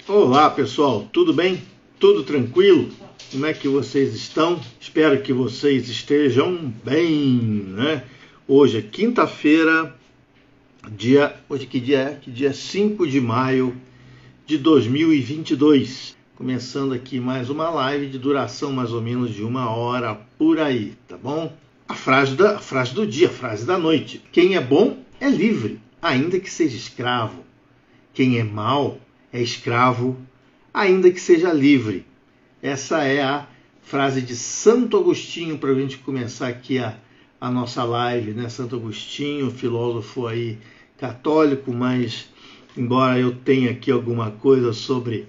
Olá pessoal, tudo bem? Tudo tranquilo? Como é que vocês estão? Espero que vocês estejam bem, né? Hoje é quinta-feira, hoje que dia é? Que dia 5 de maio de 2022. Começando aqui mais uma live de duração mais ou menos de 1 hora por aí, tá bom? A frase do dia, a frase da noite. Quem é bom é livre, ainda que seja escravo. Quem é mau é escravo, ainda que seja livre. Essa é a frase de Santo Agostinho para a gente começar aqui a nossa live, né? Santo Agostinho, filósofo aí católico, mas embora eu tenha aqui alguma coisa sobre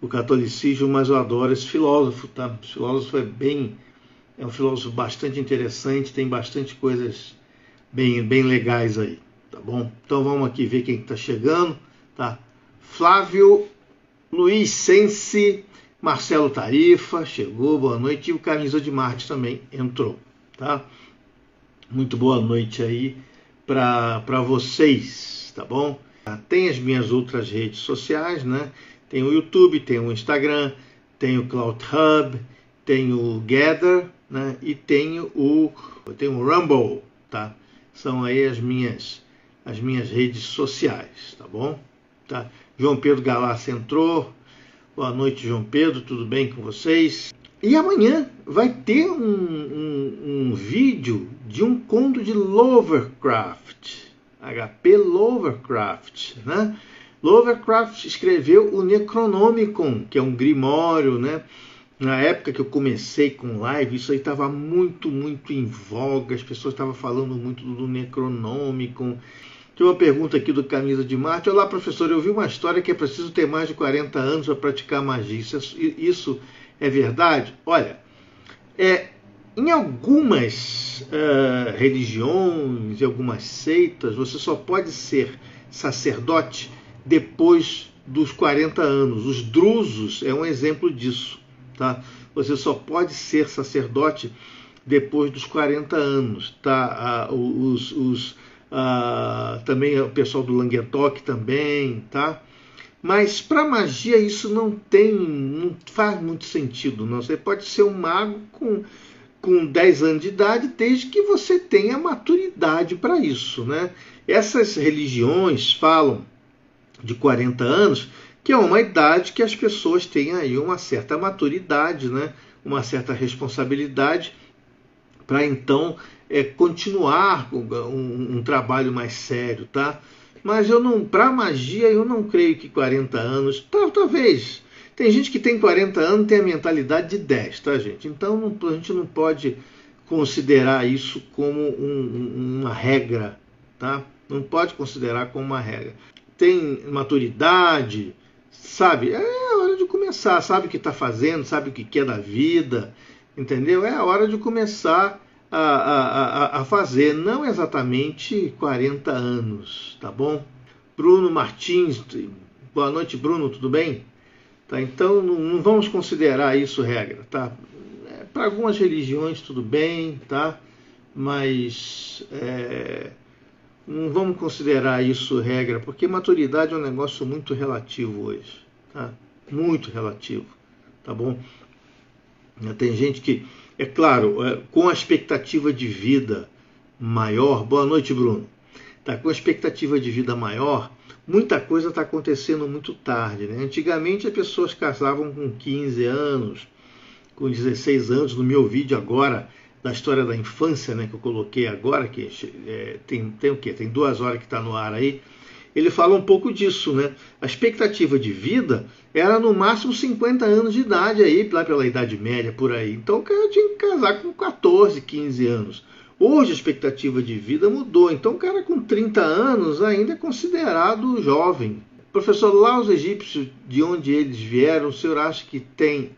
o catolicismo, mas eu adoro esse filósofo, tá? Esse filósofo é um filósofo bastante interessante, tem bastante coisas bem legais aí, tá bom? Então vamos aqui ver quem está chegando, tá? Flávio Luiz Sense, Marcelo Tarifa chegou, boa noite, e o Camisa de Marte também entrou, tá? Muito boa noite aí para vocês, tá bom? Tem as minhas outras redes sociais, né? Tem o YouTube, tem o Instagram, tem o Cloud Hub, tem o Gather, né? E tem o Rumble, tá? São aí as minhas redes sociais, tá bom? Tá? João Pedro Galassi entrou. Boa noite, João Pedro, tudo bem com vocês? E amanhã vai ter um vídeo de um conto de Lovecraft, H.P. Lovecraft, né? Lovecraft escreveu o Necronomicon, que é um grimório, né? Na época que eu comecei com live, isso aí estava muito em voga, as pessoas estavam falando muito do Necronomicon. Tem uma pergunta aqui do Camisa de Marte. Olá, professor, eu vi uma história que é preciso ter mais de 40 anos para praticar magia. Isso é verdade? Olha, em algumas religiões, em algumas seitas, você só pode ser sacerdote depois dos 40 anos. Os drusos é um exemplo disso, tá? Você só pode ser sacerdote depois dos 40 anos, tá? Também o pessoal do Languedoc também, tá? Mas para magia isso não faz muito sentido, não. Você pode ser um mago com 10 anos de idade, desde que você tenha maturidade para isso, né? Essas religiões falam de 40 anos, que é uma idade que as pessoas têm aí uma certa maturidade, né? Uma certa responsabilidade para então continuar um trabalho mais sério, tá? Mas para magia eu não creio que 40 anos, talvez. Tem gente que tem 40 anos e tem a mentalidade de 10, tá, gente? Então a gente não pode considerar isso como uma regra, tá? Não pode considerar como uma regra. Tem maturidade, sabe? É a hora de começar, sabe o que está fazendo, sabe o que quer da vida, entendeu? É a hora de começar a fazer, não exatamente 40 anos, tá bom? Bruno Martins, boa noite, Bruno, tudo bem? Tá, então não vamos considerar isso regra, tá? Para algumas religiões tudo bem, tá? Mas não vamos considerar isso regra, porque maturidade é um negócio muito relativo hoje, tá? Muito relativo, tá bom? Tem gente que, é claro, com a expectativa de vida maior, boa noite, Bruno, tá, com a expectativa de vida maior, muita coisa está acontecendo muito tarde, né? Antigamente as pessoas casavam com 15 anos, com 16 anos, no meu vídeo agora, da história da infância, né, que eu coloquei agora, que tem o quê? Tem 2 horas que está no ar aí, ele fala um pouco disso, né? A expectativa de vida era no máximo 50 anos de idade aí, lá pela Idade Média, por aí. Então o cara tinha que casar com 14, 15 anos. Hoje a expectativa de vida mudou, então o cara com 30 anos ainda é considerado jovem. Professor, lá os egípcios, de onde eles vieram, o senhor acha que tem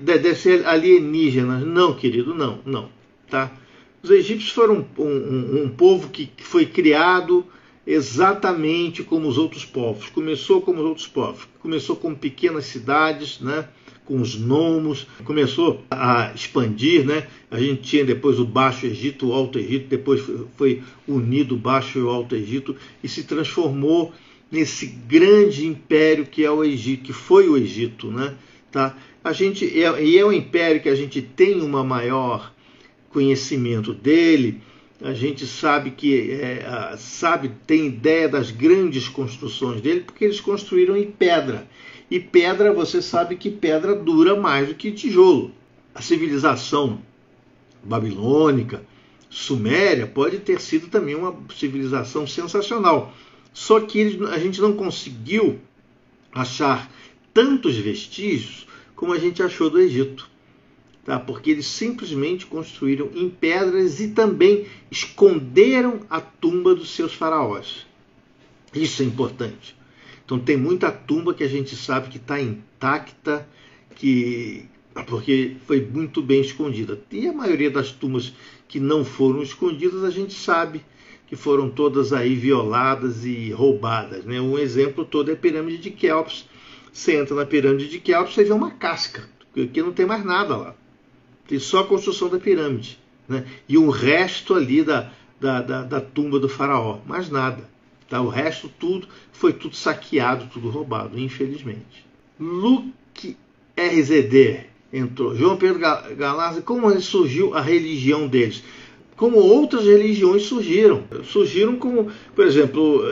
deve ser alienígenas? Não, querido, não, tá? Os egípcios foram um povo que foi criado exatamente como os outros povos. Começou como os outros povos. Começou com pequenas cidades, né? Com os nomos, começou a expandir, né? A gente tinha depois o Baixo Egito, o Alto Egito, depois foi unido o Baixo e o Alto Egito e se transformou nesse grande império que é o Egito, que foi o Egito, né? Tá? É um império que a gente tem uma maior conhecimento dele. A gente sabe tem ideia das grandes construções dele, porque eles construíram em pedra. E pedra, você sabe que pedra dura mais do que tijolo. A civilização babilônica, suméria, pode ter sido também uma civilização sensacional. Só que a gente não conseguiu achar tantos vestígios como a gente achou do Egito. Tá? Porque eles simplesmente construíram em pedras e também esconderam a tumba dos seus faraós. Isso é importante. Então tem muita tumba que a gente sabe que está intacta, porque foi muito bem escondida. E a maioria das tumbas que não foram escondidas, a gente sabe que foram todas aí violadas e roubadas, né? Um exemplo todo é a pirâmide de Quéops. Você entra na pirâmide de Quéops, você vê uma casca, porque não tem mais nada lá. Tem só a construção da pirâmide, né? E um resto ali da tumba do faraó, mais nada. Tá? O resto foi tudo saqueado, tudo roubado, infelizmente. Luke RZD entrou. João Pedro Galazzi, como surgiu a religião deles? Como outras religiões surgiram. Surgiram como, por exemplo,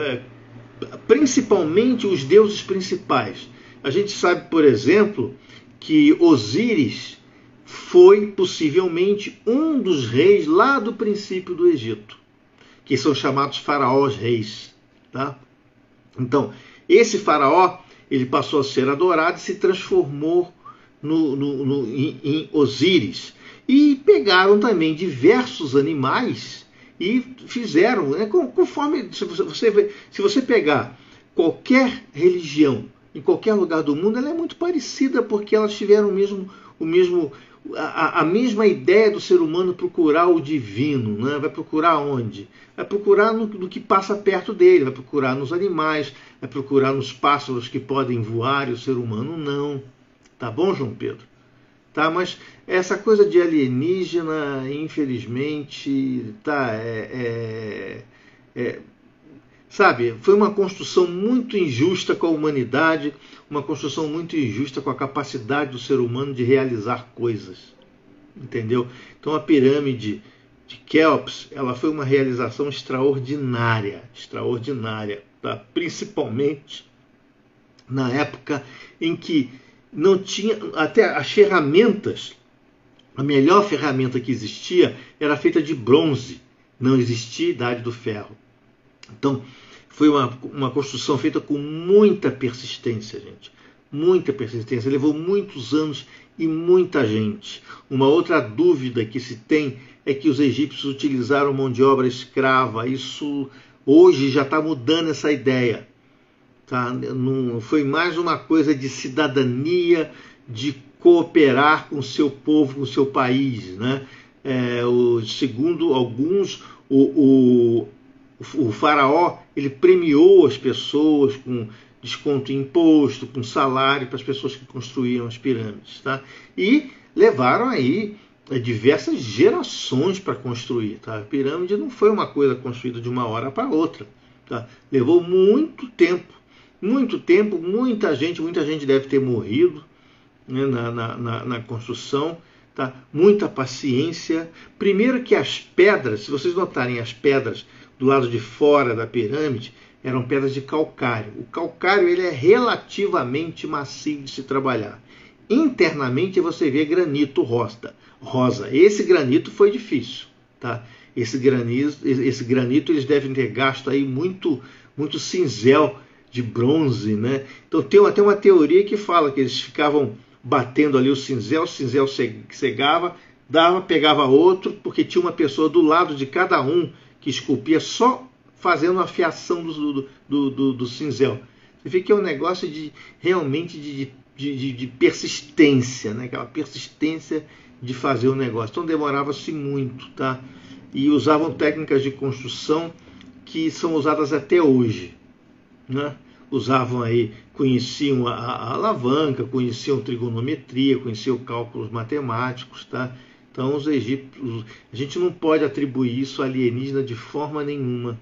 principalmente os deuses principais. A gente sabe, por exemplo, que Osíris foi possivelmente um dos reis lá do princípio do Egito, que são chamados faraós reis. Tá? Então, esse faraó ele passou a ser adorado e se transformou em Osíris. E pegaram também diversos animais e fizeram, né, conforme se você pegar qualquer religião em qualquer lugar do mundo, ela é muito parecida, porque elas tiveram a mesma ideia do ser humano procurar o divino, né? Vai procurar onde? Vai procurar no que passa perto dele, vai procurar nos animais, vai procurar nos pássaros que podem voar e o ser humano não. Tá bom, João Pedro? Tá, mas essa coisa de alienígena, infelizmente, tá, sabe, foi uma construção muito injusta com a humanidade, uma construção muito injusta com a capacidade do ser humano de realizar coisas, entendeu? Então a pirâmide de Quéops, ela foi uma realização extraordinária, tá? Principalmente na época em que não tinha, até as ferramentas, a melhor ferramenta que existia era feita de bronze, não existia idade do ferro. Então, foi uma construção feita com muita persistência, gente. Muita persistência. Levou muitos anos e muita gente. Uma outra dúvida que se tem é que os egípcios utilizaram mão de obra escrava. Isso hoje já está mudando essa ideia. Tá? Não, foi mais uma coisa de cidadania, de cooperar com o seu povo, com o seu país. Né? Segundo alguns, o faraó ele premiou as pessoas com desconto em imposto, com salário para as pessoas que construíam as pirâmides. Tá? E levaram aí diversas gerações para construir. Tá? A pirâmide não foi uma coisa construída de uma hora para outra. Tá? Levou muito tempo, muita gente deve ter morrido, né, na construção. Tá? Muita paciência. Primeiro que as pedras, se vocês notarem as pedras do lado de fora da pirâmide, eram pedras de calcário. O calcário ele é relativamente macio de se trabalhar. Internamente você vê granito rosa. Esse granito foi difícil. Tá? Esse granito eles devem ter gasto aí muito cinzel de bronze. Né? Então tem até uma teoria que fala que eles ficavam batendo ali o cinzel cegava, pegava outro, porque tinha uma pessoa do lado de cada um que esculpia só fazendo a fiação do cinzel. Você vê que é um negócio realmente de persistência, né? Aquela persistência de fazer o negócio. Então demorava-se muito. Tá? e usavam técnicas de construção que são usadas até hoje, né? Usavam aí, conheciam a alavanca, conheciam trigonometria, conheciam cálculos matemáticos, tá? Então os egípcios, a gente não pode atribuir isso a alienígena de forma nenhuma,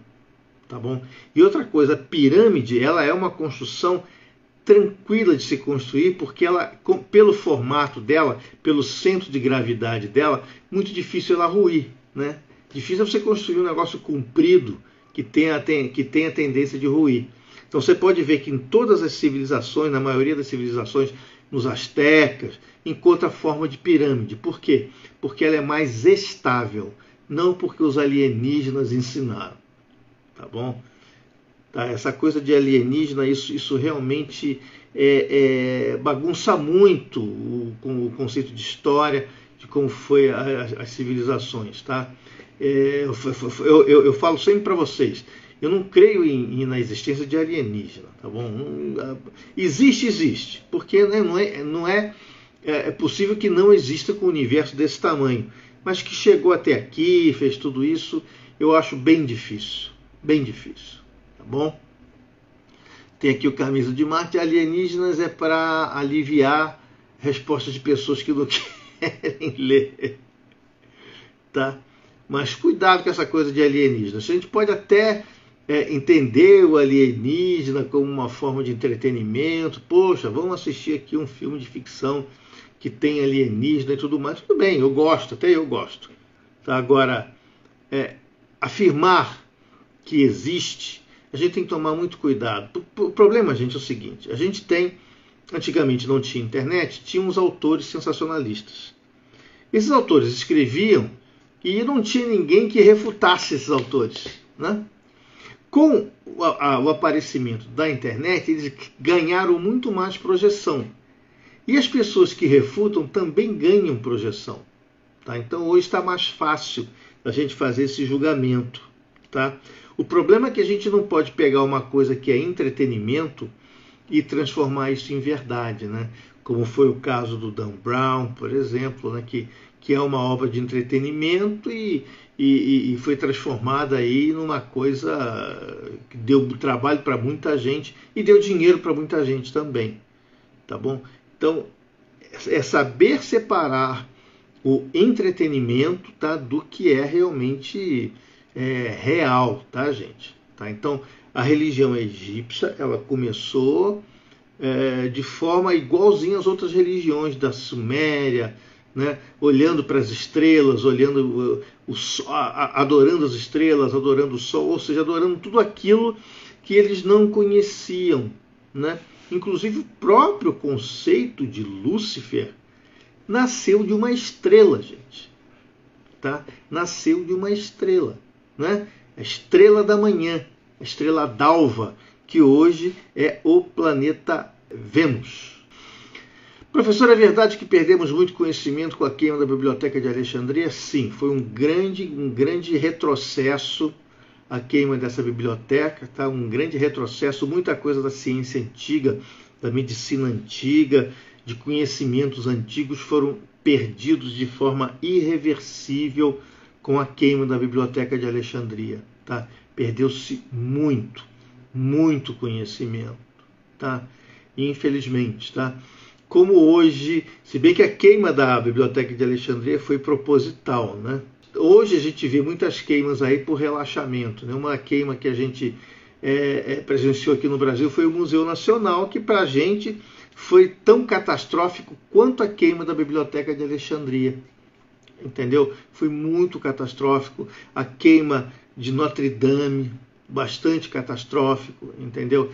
tá bom? E outra coisa, a pirâmide, ela é uma construção tranquila de se construir, porque ela, pelo formato dela, pelo centro de gravidade dela, muito difícil ela ruir, né? Difícil é você construir um negócio comprido que tenha a tendência de ruir. Então você pode ver que em todas as civilizações, na maioria das civilizações, nos astecas, encontra a forma de pirâmide. Por quê? Porque ela é mais estável, não porque os alienígenas ensinaram, tá bom? Tá, essa coisa de alienígena, isso realmente bagunça muito o conceito de história, de como foi as civilizações. Tá? Eu falo sempre para vocês, eu não creio na existência de alienígena. Tá bom? Existe, porque não é possível que não exista com um universo desse tamanho. Mas que chegou até aqui, fez tudo isso, eu acho bem difícil. Bem difícil. Tá bom? Tem aqui o Camisa de Marte. Alienígenas é para aliviar respostas de pessoas que não querem ler. Tá? Mas cuidado com essa coisa de alienígenas. A gente pode até entender o alienígena como uma forma de entretenimento. Poxa, vamos assistir aqui um filme de ficção que tem alienígena e tudo mais. Tudo bem, eu gosto, até eu gosto. Tá? Agora, afirmar que existe, a gente tem que tomar muito cuidado. O problema, gente, é o seguinte: a gente tem, antigamente não tinha internet, tinha uns autores sensacionalistas. Esses autores escreviam e não tinha ninguém que refutasse esses autores, né? Com o aparecimento da internet, eles ganharam muito mais projeção. E as pessoas que refutam também ganham projeção. Tá? Então hoje está mais fácil a gente fazer esse julgamento. Tá? O problema é que a gente não pode pegar uma coisa que é entretenimento e transformar isso em verdade, né? Como foi o caso do Dan Brown, por exemplo, né? que é uma obra de entretenimento e foi transformada aí numa coisa que deu trabalho para muita gente e deu dinheiro para muita gente também. Tá bom? Então, é saber separar o entretenimento, tá, do que é realmente real, tá, gente? Tá? Então, a religião egípcia, ela começou de forma igualzinha às outras religiões da Suméria, né? Olhando para as estrelas, olhando o sol, adorando as estrelas, adorando o sol, ou seja, adorando tudo aquilo que eles não conheciam, né? Inclusive o próprio conceito de Lúcifer nasceu de uma estrela, gente. Tá? Nasceu de uma estrela, né? A estrela da manhã, a estrela d'alva, que hoje é o planeta Vênus. Professor, é verdade que perdemos muito conhecimento com a queima da Biblioteca de Alexandria? Sim, foi um grande retrocesso a queima dessa biblioteca, tá? Um grande retrocesso, muita coisa da ciência antiga, da medicina antiga, de conhecimentos antigos foram perdidos de forma irreversível com a queima da Biblioteca de Alexandria. Tá? Perdeu-se muito conhecimento. Tá? Infelizmente. Tá? Como hoje, se bem que a queima da Biblioteca de Alexandria foi proposital, né? Hoje a gente vê muitas queimas aí por relaxamento, né? Uma queima que a gente presenciou aqui no Brasil foi o Museu Nacional, que para a gente foi tão catastrófico quanto a queima da Biblioteca de Alexandria. Entendeu? Foi muito catastrófico. A queima de Notre Dame, bastante catastrófico, entendeu?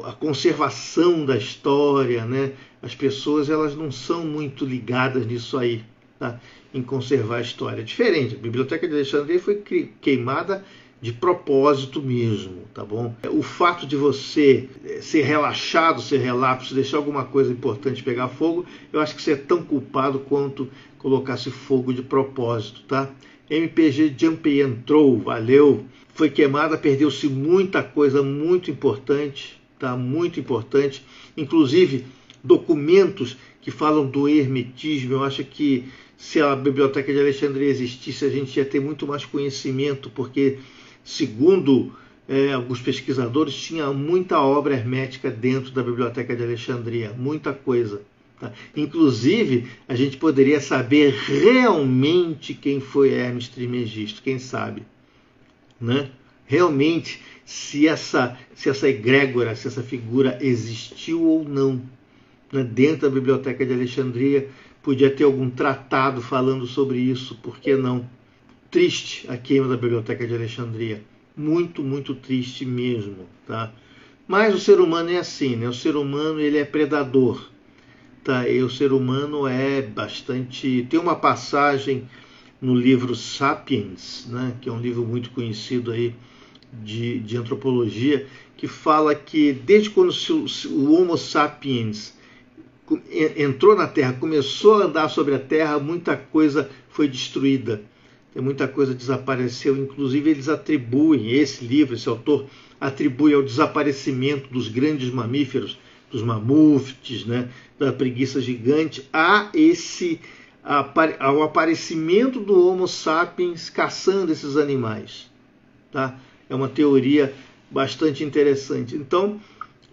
A conservação da história, né? As pessoas elas não são muito ligadas nisso aí, tá? Em conservar a história. É diferente. A Biblioteca de Alexandria foi queimada de propósito mesmo, tá bom? O fato de você ser relaxado, ser relapso, deixar alguma coisa importante pegar fogo, eu acho que você é tão culpado quanto colocasse fogo de propósito, tá? MPG Jump entrou, valeu. Foi queimada, perdeu-se muita coisa muito importante, tá? Muito importante. Inclusive documentos que falam do hermetismo. Eu acho que se a Biblioteca de Alexandria existisse, a gente ia ter muito mais conhecimento, porque, segundo alguns pesquisadores, tinha muita obra hermética dentro da Biblioteca de Alexandria, muita coisa. Tá? Inclusive, a gente poderia saber realmente quem foi Hermes Trismegisto, quem sabe, né? Realmente, se essa egrégora, se essa figura existiu ou não, né? Dentro da Biblioteca de Alexandria, podia ter algum tratado falando sobre isso, por que não? Triste a queima da Biblioteca de Alexandria. Muito, muito triste mesmo, tá? Mas o ser humano é assim, né? O ser humano, ele é predador, tá? E o ser humano é bastante... Tem uma passagem no livro Sapiens, né? Que é um livro muito conhecido aí de antropologia, que fala que desde quando o Homo sapiens entrou na Terra, começou a andar sobre a Terra, muita coisa foi destruída. Muita coisa desapareceu, inclusive eles atribuem, esse livro, esse autor, atribui ao desaparecimento dos grandes mamíferos, dos mamutes, né, da preguiça gigante, ao aparecimento do Homo sapiens caçando esses animais. Tá? É uma teoria bastante interessante. Então,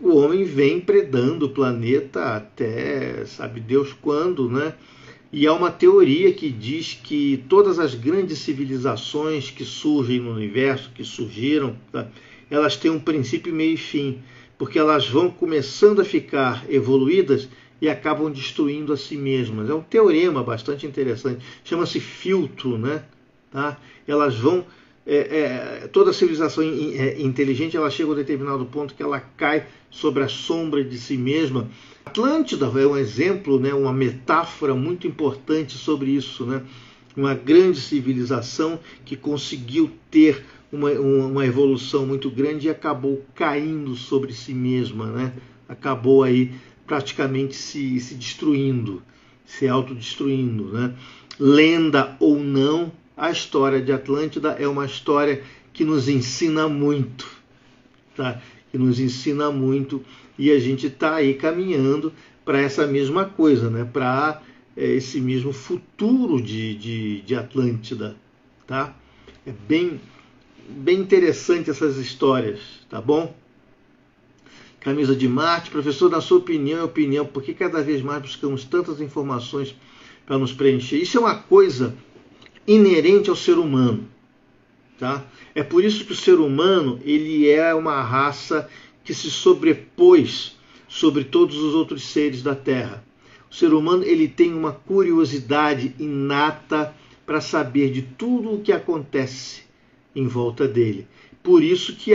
o homem vem predando o planeta até sabe Deus quando, né? E há uma teoria que diz que todas as grandes civilizações que surgem no universo, que surgiram, tá? Elas têm um princípio, meio e fim, porque elas vão começando a ficar evoluídas e acabam destruindo a si mesmas. É um teorema bastante interessante, chama-se filtro, né? Tá? Elas vão... toda civilização inteligente, ela chega a um determinado ponto que ela cai sobre a sombra de si mesma. Atlântida é um exemplo, né, uma metáfora muito importante sobre isso, né? Uma grande civilização que conseguiu ter uma evolução muito grande e acabou caindo sobre si mesma, né? Acabou aí praticamente se destruindo, se autodestruindo, né? Lenda ou não, a história de Atlântida é uma história que nos ensina muito, tá? Que nos ensina muito, e a gente está aí caminhando para essa mesma coisa, né? Para esse mesmo futuro de Atlântida, tá? É bem interessante essas histórias, tá bom? Camisa de Marte, professor, na sua opinião, por que cada vez mais buscamos tantas informações para nos preencher? Isso é uma coisa inerente ao ser humano, tá? É por isso que o ser humano, ele é uma raça que se sobrepôs sobre todos os outros seres da Terra. O ser humano, ele tem uma curiosidade inata para saber de tudo o que acontece em volta dele. Por isso que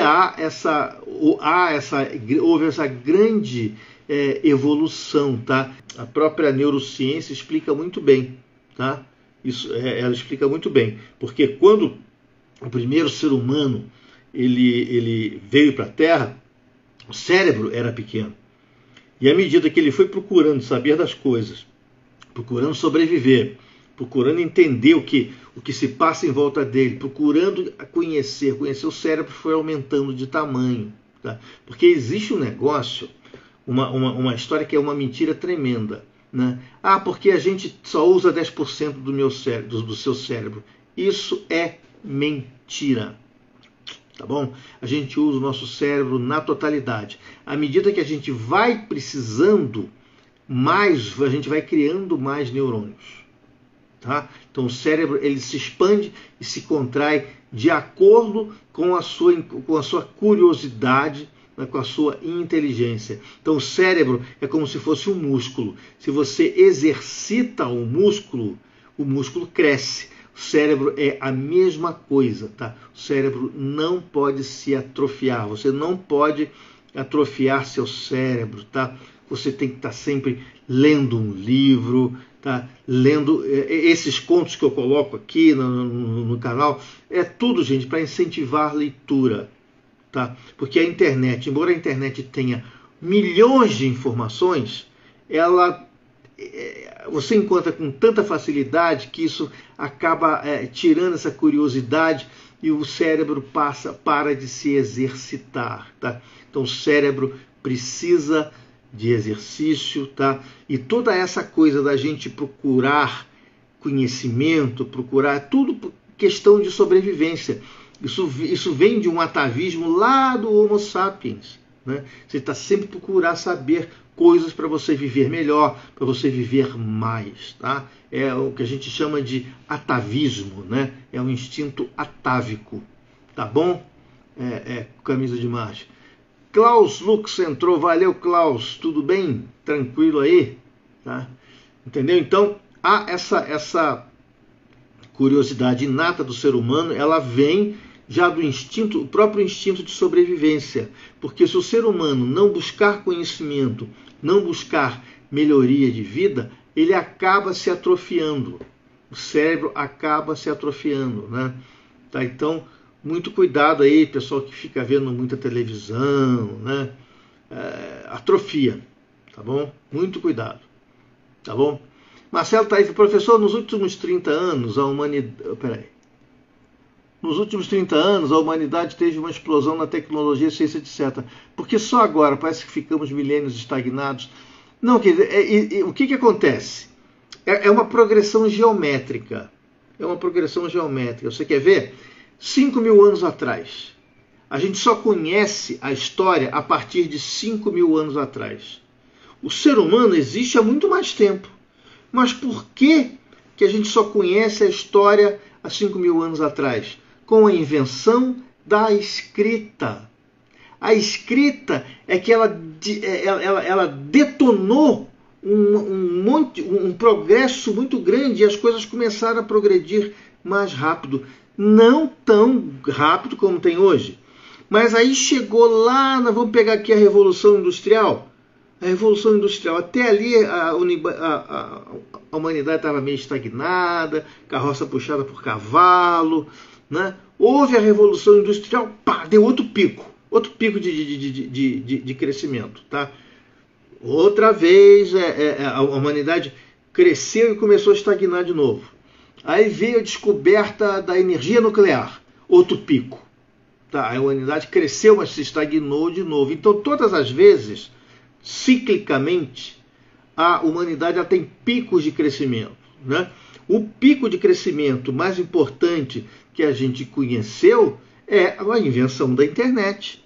houve essa grande evolução, tá? A própria neurociência explica muito bem, tá? Isso, ela explica muito bem, porque quando o primeiro ser humano ele veio para a Terra, o cérebro era pequeno. E à medida que ele foi procurando saber das coisas, procurando sobreviver, procurando entender o que se passa em volta dele, procurando conhecer o cérebro foi aumentando de tamanho. Tá? Porque existe um negócio, uma história que é uma mentira tremenda. Né? Ah, porque a gente só usa 10% do seu cérebro. Isso é mentira. Tá bom? A gente usa o nosso cérebro na totalidade. À medida que a gente vai precisando mais, a gente vai criando mais neurônios. Tá? Então o cérebro, ele se expande e se contrai de acordo com a sua curiosidade, né, com a sua inteligência. Então o cérebro é como se fosse um músculo. Se você exercita o músculo cresce. O cérebro é a mesma coisa, tá? O cérebro não pode se atrofiar. Você não pode atrofiar seu cérebro, tá? Você tem que estar sempre lendo um livro, tá? Lendo esses contos que eu coloco aqui no canal. É tudo, gente, para incentivar a leitura, tá? Porque a internet, embora a internet tenha milhões de informações, você encontra com tanta facilidade que isso acaba tirando essa curiosidade e o cérebro para de se exercitar, tá? Então o cérebro precisa de exercício, tá? E toda essa coisa da gente procurar conhecimento, procurar tudo questão de sobrevivência. Isso vem de um atavismo lá do Homo sapiens, né? Você está sempre procurar saber coisas para você viver melhor, para você viver mais, tá? É o que a gente chama de atavismo, né? É um instinto atávico, tá bom? Camisa de macho. Klaus Lux entrou, valeu Klaus, tudo bem? Tranquilo aí? Tá? Entendeu? Então, há essa curiosidade inata do ser humano, ela vem já do instinto, o próprio instinto de sobrevivência. Porque se o ser humano não buscar conhecimento, não buscar melhoria de vida, ele acaba se atrofiando. O cérebro acaba se atrofiando, né? Tá? Então, muito cuidado aí, pessoal que fica vendo muita televisão, né? Atrofia, tá bom? Muito cuidado, tá bom? Marcelo tá aí, professor, nos últimos 30 anos a humanidade... Nos últimos 30 anos, a humanidade teve uma explosão na tecnologia, ciência, etc. Porque só agora parece que ficamos milênios estagnados. Não, quer dizer, o que acontece? É uma progressão geométrica. É uma progressão geométrica. Você quer ver? 5.000 anos atrás. A gente só conhece a história a partir de 5.000 anos atrás. O ser humano existe há muito mais tempo. Mas por que a gente só conhece a história há 5.000 anos atrás? Com a invenção da escrita. A escrita é que ela detonou um progresso muito grande e as coisas começaram a progredir mais rápido. Não tão rápido como tem hoje. Mas aí chegou lá, nós vamos pegar aqui a Revolução Industrial. A Revolução Industrial, até ali a humanidade estava meio estagnada, carroça puxada por cavalo, né? Houve a Revolução Industrial, pá, deu outro pico de crescimento, tá? Outra vez a humanidade cresceu e começou a estagnar de novo. Aí veio a descoberta da energia nuclear, outro pico, tá? A humanidade cresceu, mas se estagnou de novo. Então, todas as vezes, ciclicamente, a humanidade ela tem picos de crescimento, né? O pico de crescimento mais importante que a gente conheceu é a invenção da internet.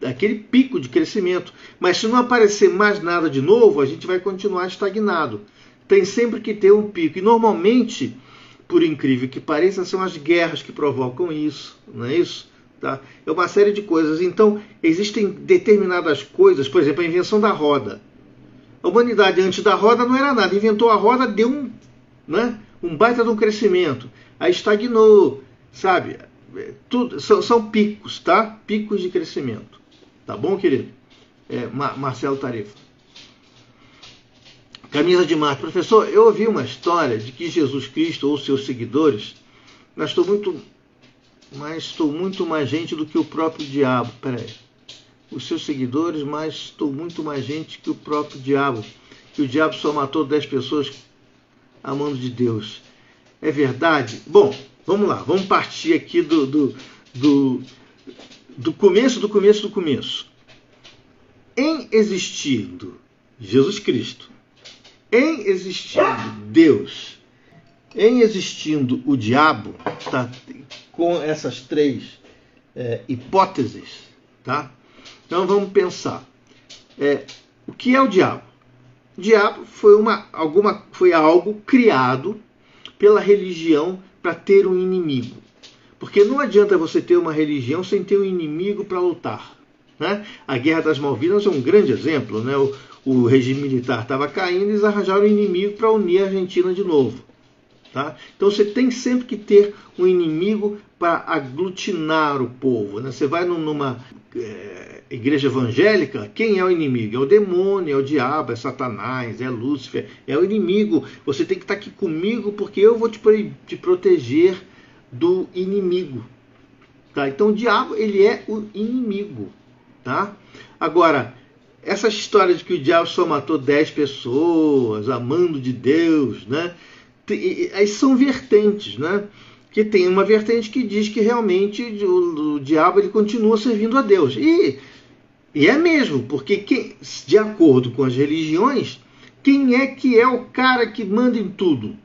É aquele pico de crescimento. Mas se não aparecer mais nada de novo, a gente vai continuar estagnado. Tem sempre que ter um pico. E normalmente, por incrível que pareça, são as guerras que provocam isso, não é isso? Tá? É uma série de coisas. Então, existem determinadas coisas, por exemplo, a invenção da roda. A humanidade antes da roda não era nada. Inventou a roda, deu um baita de um crescimento. Aí estagnou, sabe? Tudo, são picos, tá? Picos de crescimento. Tá bom, querido? Marcelo Tarifa. Camisa de Marte. Professor, eu ouvi uma história de que Jesus Cristo ou seus seguidores, estou muito mais gente do que o próprio diabo. Peraí. Os seus seguidores, mas estou muito mais gente que o próprio diabo. Que o diabo só matou 10 pessoas a mão de Deus. É verdade? Bom, vamos lá. Vamos partir aqui do começo. Em existindo Jesus Cristo, em existindo Deus, em existindo o diabo, tá? Com essas três hipóteses, tá? Então vamos pensar. O que é o diabo? O diabo foi algo criado pela religião para ter um inimigo. Porque não adianta você ter uma religião sem ter um inimigo para lutar, né? A Guerra das Malvinas é um grande exemplo, né? O regime militar estava caindo e eles arranjaram um inimigo para unir a Argentina de novo. Tá? Então você tem sempre que ter um inimigo para aglutinar o povo, né? Você vai numa igreja evangélica, quem é o inimigo? É o demônio, é o diabo, é Satanás, é Lúcifer, é o inimigo. Você tem que estar aqui comigo porque eu vou te proteger do inimigo. Tá? Então o diabo, ele é o inimigo. Tá? Agora, essa história de que o diabo só matou 10 pessoas, amando de Deus, né? Aí são vertentes, né? Que tem uma vertente que diz que realmente o diabo ele continua servindo a Deus. E é mesmo, porque de acordo com as religiões, quem é que é o cara que manda em tudo?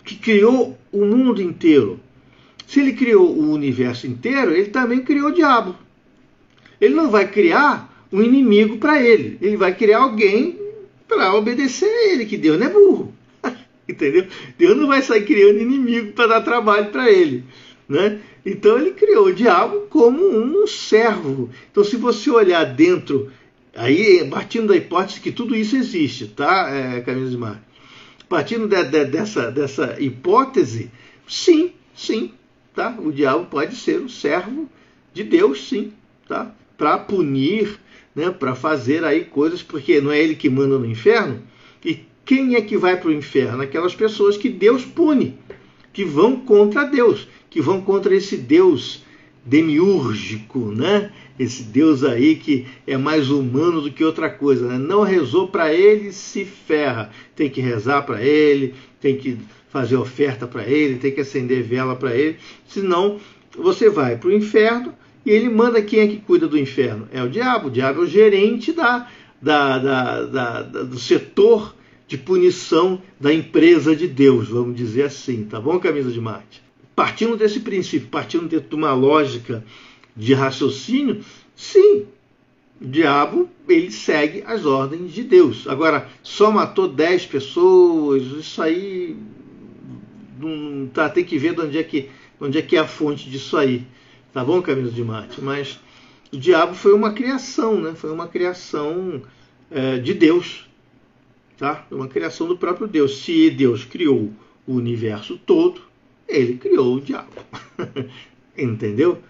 que criou o mundo inteiro. Se ele criou o universo inteiro, ele também criou o diabo. Ele não vai criar um inimigo para ele. Ele vai criar alguém para obedecer a ele, que Deus não é burro. Entendeu? Deus não vai sair criando inimigo para dar trabalho para ele, né? Então ele criou o diabo como um servo. Então, se você olhar dentro, aí partindo da hipótese que tudo isso existe, tá, Camila de Mar? Partindo dessa hipótese, sim, tá? O diabo pode ser um servo de Deus, sim, tá? Para punir, né? Para fazer aí coisas, porque não é ele que manda no inferno. E quem é que vai para o inferno? Aquelas pessoas que Deus pune, que vão contra Deus, que vão contra esse Deus demiúrgico, né? Esse Deus aí que é mais humano do que outra coisa, né? Não rezou para ele, se ferra. Tem que rezar para ele, tem que fazer oferta para ele, tem que acender vela para ele, senão você vai para o inferno e ele manda. Quem é que cuida do inferno? É o diabo. O diabo é o gerente do setor de punição da empresa de Deus, vamos dizer assim, tá bom, Camisa de Marte? Partindo desse princípio, partindo de uma lógica de raciocínio, sim, o diabo, ele segue as ordens de Deus. Agora, só matou 10 pessoas, isso aí não, tá, tem que ver de onde é que é a fonte disso aí, tá bom, Camisa de Marte? Mas o diabo foi uma criação, né? Foi uma criação de Deus. Tá? Uma criação do próprio Deus. Se Deus criou o universo todo, ele criou o diabo. Entendeu?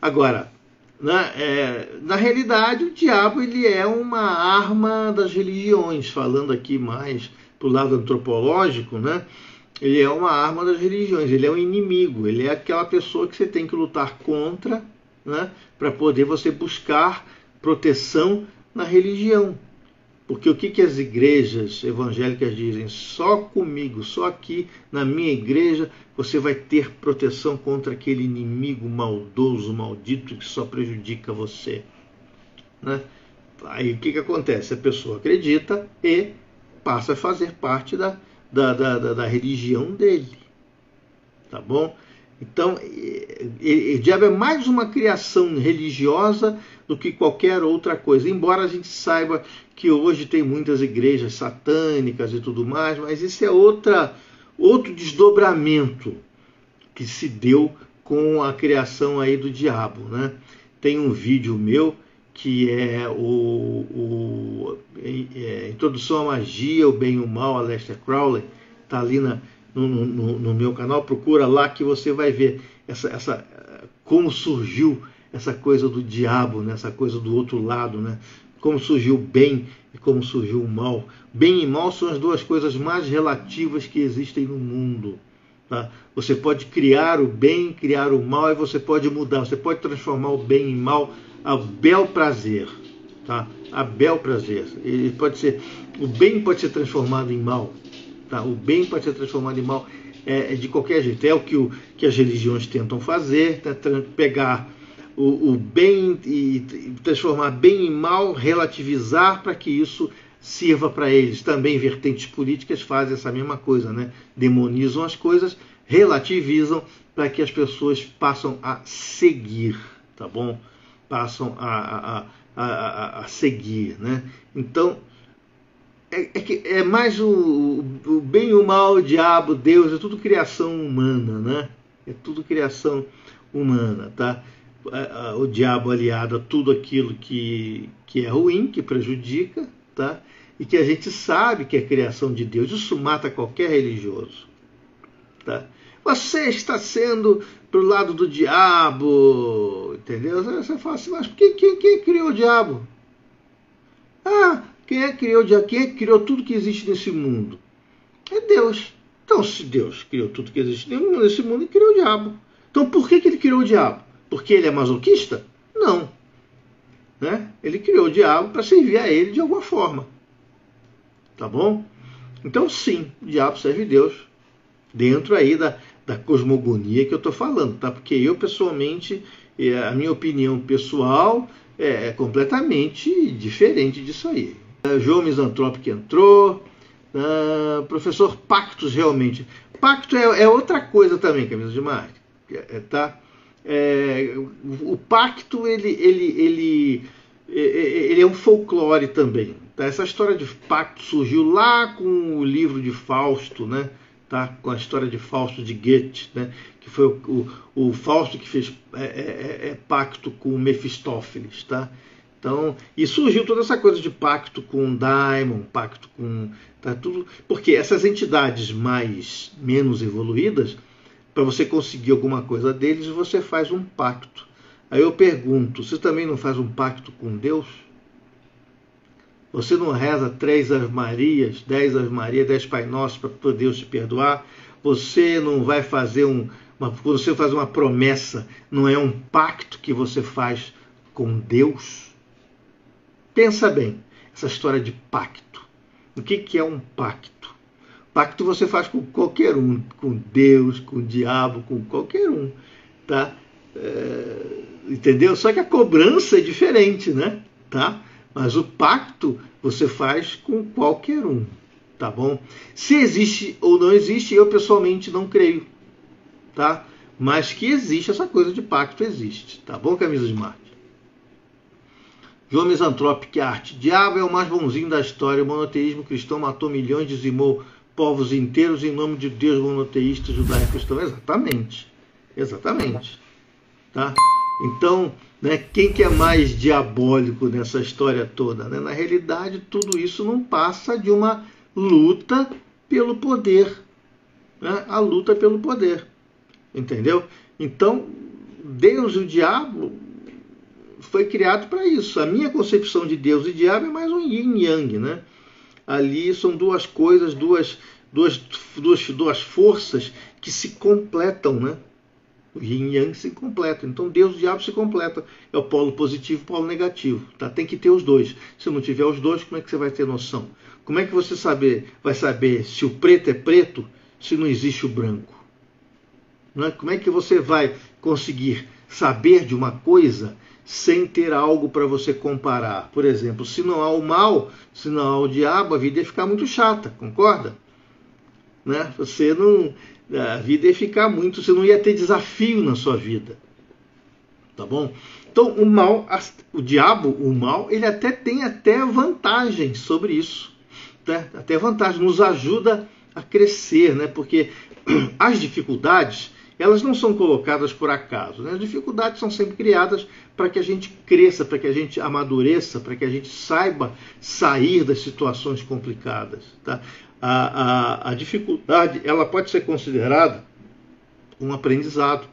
Agora, na realidade, o diabo ele é uma arma das religiões, falando aqui mais para o lado antropológico, né? Ele é uma arma das religiões, ele é um inimigo, ele é aquela pessoa que você tem que lutar contra, né? Para poder você buscar proteção na religião. Porque o que as igrejas evangélicas dizem? Só comigo, só aqui na minha igreja, você vai ter proteção contra aquele inimigo maldoso, maldito, que só prejudica você. Né? Aí o que acontece? A pessoa acredita e passa a fazer parte da religião dele. Tá bom? Então, o diabo é mais uma criação religiosa do que qualquer outra coisa. Embora a gente saiba que hoje tem muitas igrejas satânicas e tudo mais, mas isso é outro desdobramento que se deu com a criação aí do diabo, né? Tem um vídeo meu que é Introdução à Magia, o Bem e o Mal, Aleister Crowley, está ali no meu canal, procura lá que você vai ver como surgiu essa coisa do diabo, né? Essa coisa do outro lado, né? Como surgiu o bem e como surgiu o mal. Bem e mal são as duas coisas mais relativas que existem no mundo. Tá? Você pode criar o bem, criar o mal, e você pode mudar, você pode transformar o bem em mal a bel prazer. Tá? A bel prazer. Ele pode ser, o bem pode ser transformado em mal. Tá? O bem pode ser transformado em mal de qualquer jeito. É o que as religiões tentam fazer, tá? Pegar o bem e transformar bem em mal, relativizar para que isso sirva para eles. Também vertentes políticas fazem essa mesma coisa, né? Demonizam as coisas, relativizam para que as pessoas passam a seguir, tá bom? Passam a seguir, né? Então, é mais o bem e o mal, o diabo, Deus, é tudo criação humana, né? É tudo criação humana, tá? O diabo aliado a tudo aquilo que é ruim, que prejudica, tá? E que a gente sabe que é criação de Deus. Isso mata qualquer religioso, tá? Você está sendo pro lado do diabo, entendeu? Você fala assim, mas quem criou o diabo? Quem é que criou o diabo? Quem é que criou tudo que existe nesse mundo? É Deus. Então, se Deus criou tudo que existe nesse mundo, ele criou o diabo. Então, por que ele criou o diabo? Porque ele é masoquista? Não. Né? Ele criou o diabo para servir a ele de alguma forma. Tá bom? Então, sim, o diabo serve Deus dentro aí da cosmogonia que eu estou falando, tá? Porque eu, pessoalmente, a minha opinião pessoal é completamente diferente disso aí. João Misantropo que entrou, professor Pactos, realmente. Pacto é outra coisa também, Camisa de Marte, tá? O pacto ele é um folclore também. Tá? Essa história de pacto surgiu lá com o livro de Fausto, né? Tá? Com a história de Fausto de Goethe, né? Que foi o Fausto que fez pacto com Mefistófeles. Tá? Então, e surgiu toda essa coisa de pacto com Daimon, pacto com... Tá, tudo, porque essas entidades menos evoluídas, para você conseguir alguma coisa deles, você faz um pacto. Aí eu pergunto, você também não faz um pacto com Deus? Você não reza 3 Ave Marias, 10 Ave Maria, 10 Pai Nosso para Deus te perdoar? Você não vai fazer quando você faz uma promessa, não é um pacto que você faz com Deus? Pensa bem, essa história de pacto. O que é um pacto? Pacto você faz com qualquer um, com Deus, com o diabo, com qualquer um, tá? Entendeu? Só que a cobrança é diferente, né? Tá? Mas o pacto você faz com qualquer um, tá bom? Se existe ou não existe, eu pessoalmente não creio, tá? Mas que existe essa coisa de pacto, existe, tá bom, Camisa de Marte? João Misanthropic Art. Diabo é o mais bonzinho da história. O monoteísmo cristão matou milhões, dizimou povos inteiros em nome de Deus monoteísta judaico-cristão. Exatamente. Exatamente. Tá? Então, né, quem que é mais diabólico nessa história toda? Né? Na realidade, tudo isso não passa de uma luta pelo poder. Né? A luta pelo poder. Entendeu? Então, Deus e o diabo foi criado para isso. A minha concepção de Deus e diabo é mais um yin e yang, né? Ali são duas coisas, duas forças que se completam, né? O yin e yang se completam. Então Deus e o diabo se completam. É o polo positivo e o polo negativo. Tá? Tem que ter os dois. Se não tiver os dois, como é que você vai ter noção? Como é que você vai saber se o preto é preto se não existe o branco? Não é? Como é que você vai conseguir saber de uma coisa sem ter algo para você comparar? Por exemplo, se não há o mal, se não há o diabo, a vida ia ficar muito chata, concorda? Né? A vida ia ficar muito, você não ia ter desafio na sua vida, tá bom? Então o mal, o diabo, o mal, ele tem vantagens sobre isso, né? Até vantagem, nos ajuda a crescer, né? Porque as dificuldades, elas não são colocadas por acaso, né? As dificuldades são sempre criadas para que a gente cresça, para que a gente amadureça, para que a gente saiba sair das situações complicadas. Tá? A dificuldade, ela pode ser considerada um aprendizado.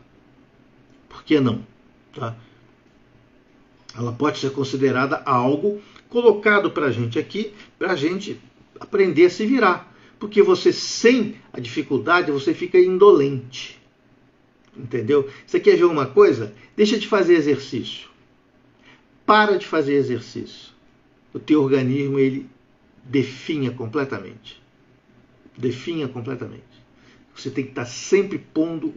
Por que não? Tá? Ela pode ser considerada algo colocado para a gente aqui, para a gente aprender a se virar. Porque você, sem a dificuldade, você fica indolente. Entendeu? Você quer ver uma coisa? Deixa de fazer exercício. Para de fazer exercício. O teu organismo, ele definha completamente. Definha completamente. Você tem que estar sempre pondo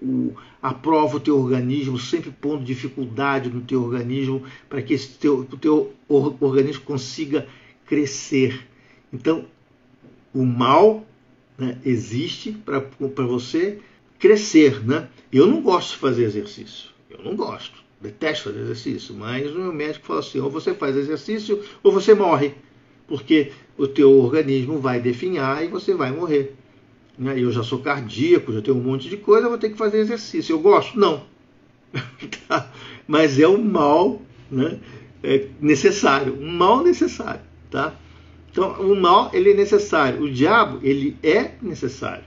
à prova o teu organismo, sempre pondo dificuldade no teu organismo, para que o teu organismo consiga crescer. Então, o mal, né, existe para você crescer, né? Eu não gosto de fazer exercício. Eu não gosto. Detesto fazer exercício. Mas o meu médico fala assim, ou você faz exercício ou você morre. Porque o teu organismo vai definhar e você vai morrer. Eu já sou cardíaco, já tenho um monte de coisa, eu vou ter que fazer exercício. Eu gosto? Não. Tá? Mas é um mal, né, necessário. Um mal necessário. Tá? Então, o mal, ele é necessário. O diabo, ele é necessário.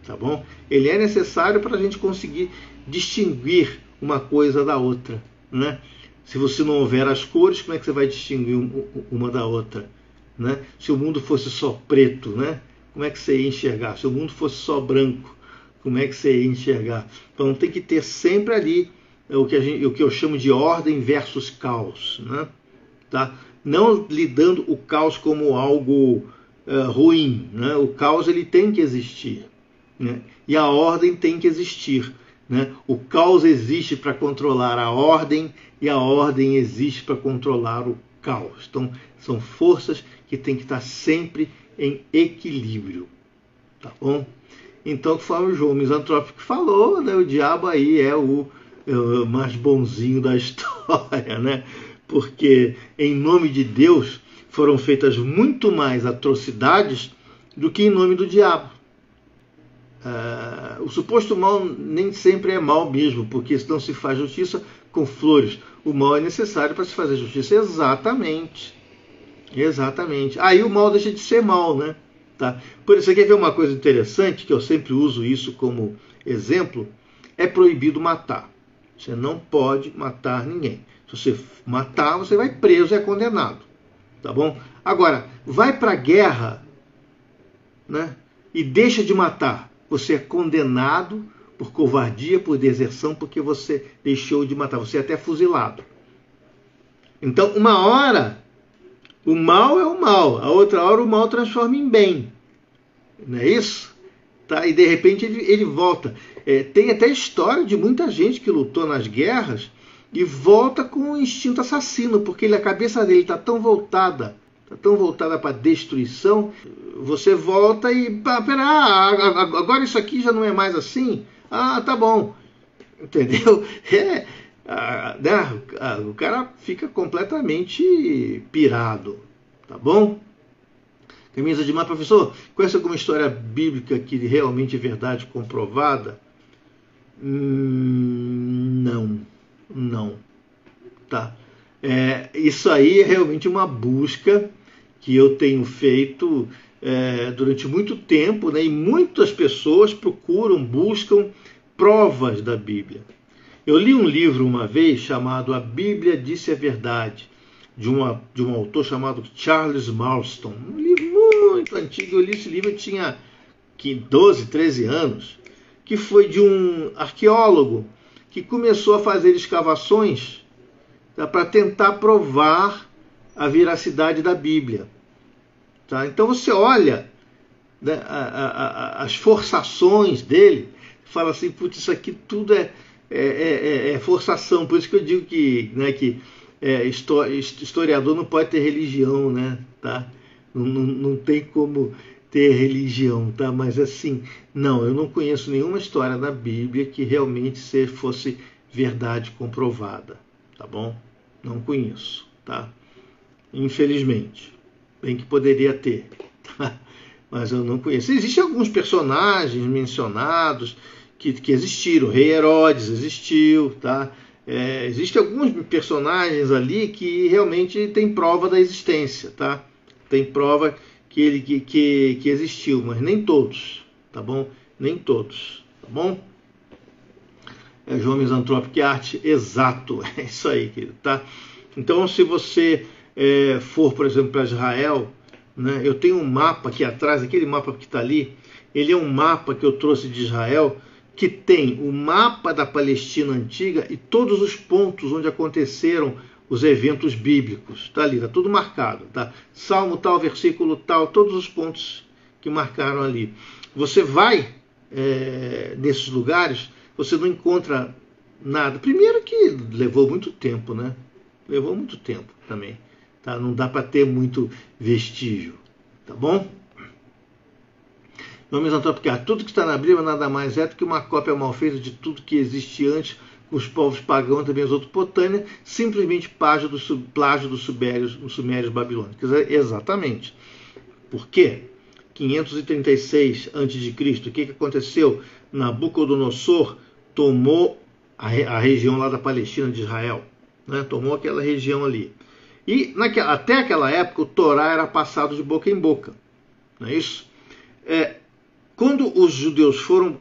Tá bom? Ele é necessário para a gente conseguir distinguir uma coisa da outra, né? Se você não houver as cores, como é que você vai distinguir uma da outra, né? Se o mundo fosse só preto, né? Como é que você ia enxergar? Se o mundo fosse só branco, como é que você ia enxergar? Então tem que ter sempre ali o que eu chamo de ordem versus caos, né? Tá? Não lidando o caos como algo ruim, né? O caos, ele tem que existir, né? E a ordem tem que existir, né? O caos existe para controlar a ordem e a ordem existe para controlar o caos. Então, são forças que têm que estar sempre em equilíbrio, tá bom? Então, conforme o João Misantrópico falou, né, o diabo aí é o mais bonzinho da história, né? Porque em nome de Deus foram feitas muito mais atrocidades do que em nome do diabo. O suposto mal nem sempre é mal mesmo, porque não se faz justiça com flores. O mal é necessário para se fazer justiça. Exatamente. Exatamente. Aí o mal deixa de ser mal, né? Tá? Por isso, você quer ver uma coisa interessante, que eu sempre uso isso como exemplo? É proibido matar. Você não pode matar ninguém. Se você matar, você vai preso e é condenado. Tá bom? Agora, vai para a guerra, né, e deixa de matar. Você é condenado por covardia, por deserção, porque você deixou de matar. Você é até fuzilado. Então, uma hora, o mal é o mal. A outra hora, o mal transforma em bem. Não é isso? Tá? E, de repente, ele volta. Tem até história de muita gente que lutou nas guerras e volta com um instinto assassino, porque a cabeça dele está tão voltada para a destruição. Você volta e agora isso aqui já não é mais assim? Tá bom, entendeu? O cara fica completamente pirado, tá bom? Camisa de Mar, professor, conhece alguma história bíblica que realmente é verdade comprovada? Não, tá? Isso aí é realmente uma busca que eu tenho feito durante muito tempo, né? E muitas pessoas buscam provas da Bíblia. Eu li um livro uma vez chamado A Bíblia Disse a Verdade, de um autor chamado Charles Marston. Um livro muito antigo. Eu li esse livro, eu tinha 12, 13 anos, que foi de um arqueólogo que começou a fazer escavações para tentar provar a veracidade da Bíblia. Tá? Então você olha, né, as forçações dele, fala assim, putz, isso aqui tudo é forçação. Por isso que eu digo que historiador não pode ter religião, né? Tá? Não tem como ter religião, tá? Mas assim, não, eu não conheço nenhuma história da Bíblia que realmente fosse verdade comprovada, tá bom? Não conheço, tá? Infelizmente. Bem que poderia ter, tá? Mas eu não conheço. Existem alguns personagens mencionados que existiram. O rei Herodes existiu, tá? Existem alguns personagens ali que realmente tem prova da existência, tá? Tem prova que existiu, mas nem todos, tá bom? Nem todos, tá bom? João Misantrópico, que arte, exato, é isso aí, querido, tá? Então, se você for, por exemplo, para Israel, né, eu tenho um mapa aqui atrás, aquele mapa que está ali, ele é um mapa que eu trouxe de Israel, que tem o mapa da Palestina antiga e todos os pontos onde aconteceram os eventos bíblicos. Está ali, está tudo marcado. Tá? Salmo tal, versículo tal, todos os pontos que marcaram ali. Você vai nesses lugares, você não encontra nada. Primeiro que levou muito tempo, né? Levou muito tempo também. Tá? Não dá para ter muito vestígio. Tá bom? No Misantrópico, tudo que está na Bíblia nada mais é do que uma cópia mal feita de tudo que existia antes, com os povos pagãos, também as Mesopotâmia, simplesmente plágio dos sumérios babilônicos. Exatamente. Por quê? 536 a.C., o que aconteceu? Nabucodonosor tomou a região lá da Palestina de Israel, né? Tomou aquela região ali. E até aquela época o Torá era passado de boca em boca, não é isso? Quando os judeus foram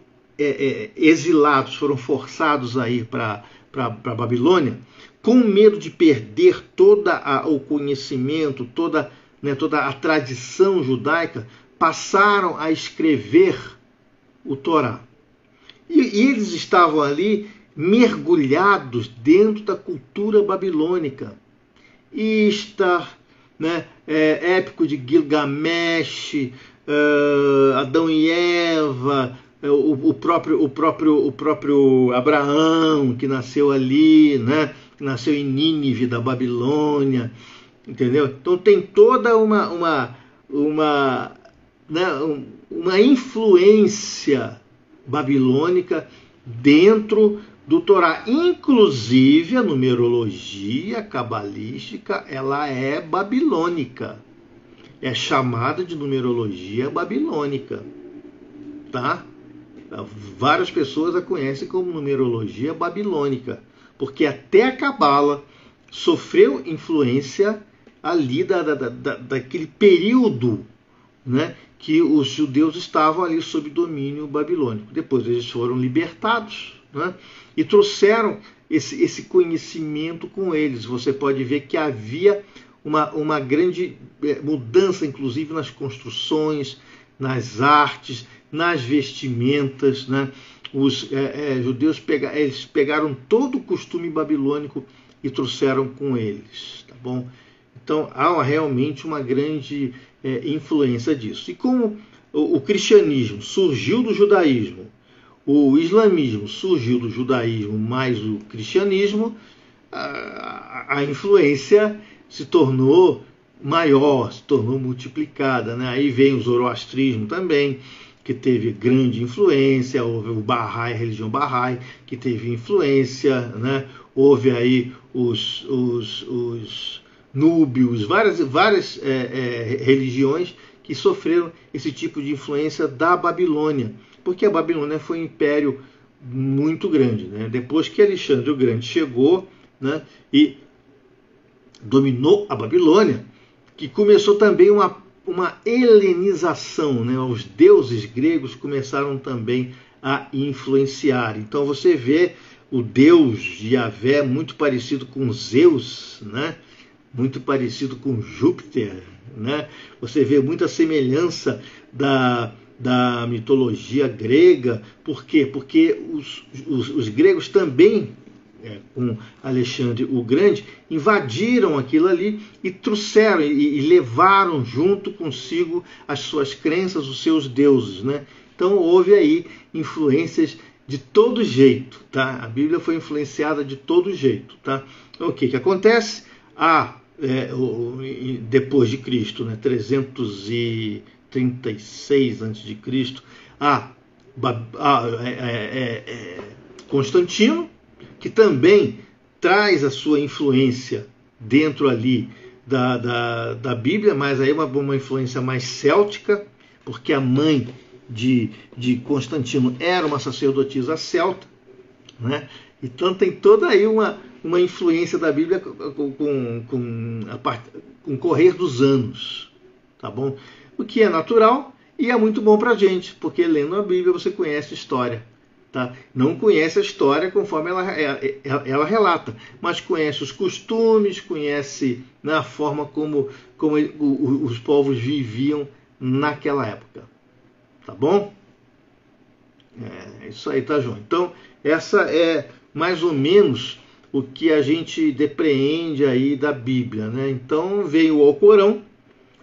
exilados, foram forçados a ir para a Babilônia, com medo de perder todo o conhecimento, toda a tradição judaica, passaram a escrever o Torá. E eles estavam ali mergulhados dentro da cultura babilônica. Istar, né, épico de Gilgamesh, Adão e Eva, o próprio Abraão, que nasceu ali, né, que nasceu em Nínive, da Babilônia, entendeu? Então tem toda uma influência babilônica dentro do Torá. Inclusive, a numerologia cabalística, ela é babilônica. É chamada de numerologia babilônica, tá? Várias pessoas a conhecem como numerologia babilônica, porque até a Cabala sofreu influência ali daquele período, né, que os judeus estavam ali sob domínio babilônico. Depois eles foram libertados, né, e trouxeram esse conhecimento com eles. Você pode ver que havia uma grande mudança, inclusive nas construções, nas artes, nas vestimentas, né? Os judeus eles pegaram todo o costume babilônico e trouxeram com eles, tá bom? Então há realmente uma grande influência disso. E como o cristianismo surgiu do judaísmo, o islamismo surgiu do judaísmo mais o cristianismo, a influência se tornou maior, se tornou multiplicada, né? Aí vem o zoroastrismo também, que teve grande influência. Houve o Bahá'í, a religião Bahá'í, que teve influência, né? Houve aí os núbios, várias religiões que sofreram esse tipo de influência da Babilônia, porque a Babilônia foi um império muito grande, né? Depois que Alexandre o Grande chegou, né, e dominou a Babilônia, que começou também uma helenização, né? Os deuses gregos começaram também a influenciar. Então você vê o deus Yahvé muito parecido com Zeus, né? Muito parecido com Júpiter, né? Você vê muita semelhança da mitologia grega. Por quê? Porque os gregos também, com Alexandre o Grande, invadiram aquilo ali e trouxeram e levaram junto consigo as suas crenças, os seus deuses, né? Então houve aí influências de todo jeito, tá? A Bíblia foi influenciada de todo jeito, tá? Então o que acontece? Depois de Cristo, né, 336 a.C., Constantino, que também traz a sua influência dentro ali da Bíblia, mas aí uma influência mais céltica, porque a mãe de Constantino era uma sacerdotisa celta, né? Então tem toda aí uma influência da Bíblia com o correr dos anos, tá bom? O que é natural e é muito bom para a gente, porque lendo a Bíblia você conhece a história. Tá? Não conhece a história conforme ela relata, mas conhece os costumes, conhece, né, a forma como os povos viviam naquela época. Tá bom? É isso aí, tá, João? Então, essa é mais ou menos o que a gente depreende aí da Bíblia, né? Então, veio o Alcorão,